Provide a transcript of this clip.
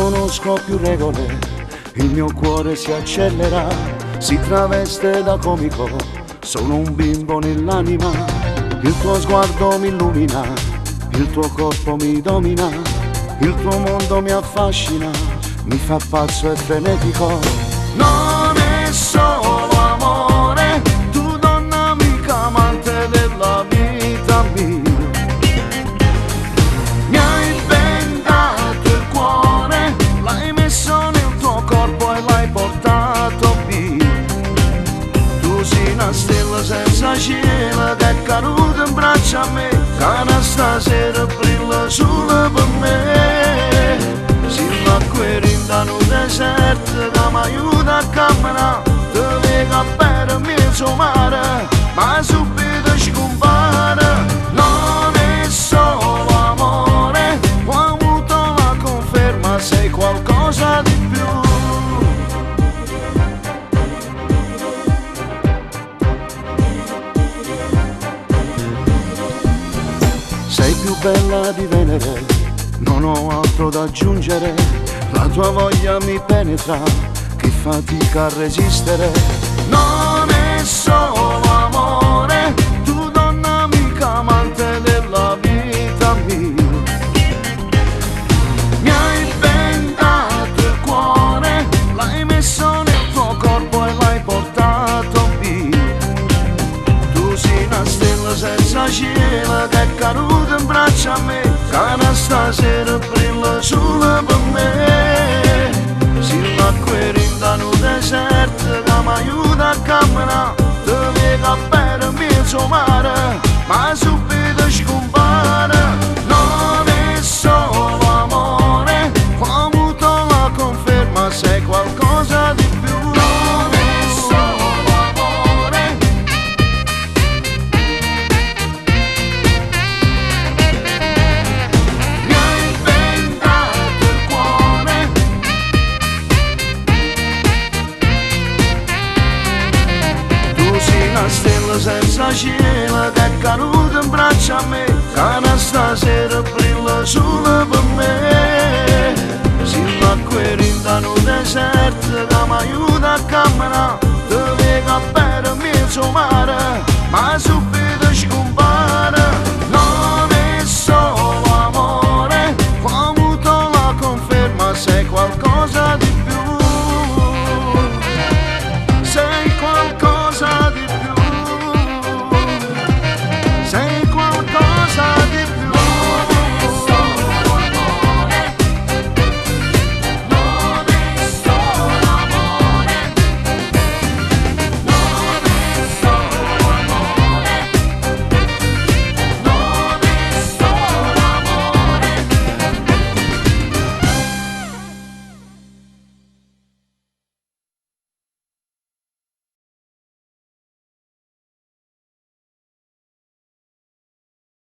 conosco più regole, il mio cuore si accelera, si traveste da comico, sono un bimbo nell'anima, il tuo sguardo mi illumina, il tuo corpo mi domina, il tuo mondo mi affascina, mi fa pazzo e frenetico. Non è solo amore, tu donna mica amante della vita mia. Mi hai bendato il cuore, l'hai messo nel tuo corpo e l'hai portato via. Tu sei una stella senza cielo che è caduta in braccio a me, che stasera brilla solo per me. Si l'acqua rinda nel deserto che mi aiuta a camminare, ti vega per mezzo mare, ma subito scompare. Non è solo amore, ho avuto la conferma, sei qualcosa di più. Sei più bella di Venere, non ho altro da aggiungere, la tua voglia mi penetra, che fatica a resistere. Non è solo amore, tu donna mica amante della vita mia. Mi hai bendato il cuore, l'hai messo nel tuo corpo e l'hai portato via. Tu sei una stella senza cielo che è caduta in braccio a me, che stasera brilla solo per me. Si l'acqua rinda nel deserto che mi aiuta a camminare, ti vega per mezzo mare, ma subito scompare. Non è solo amore, ho avuto la conferma, sei qualcosa di più. Non è solo amore, mi hai bendato il cuore, tu sei una stella senza cielo che è caduta in braccio a me, che stasera brilla solo per me. Si l'acqua rinda nel deserto che mi aiuta a camminare, ti vega per mezzo mare, ma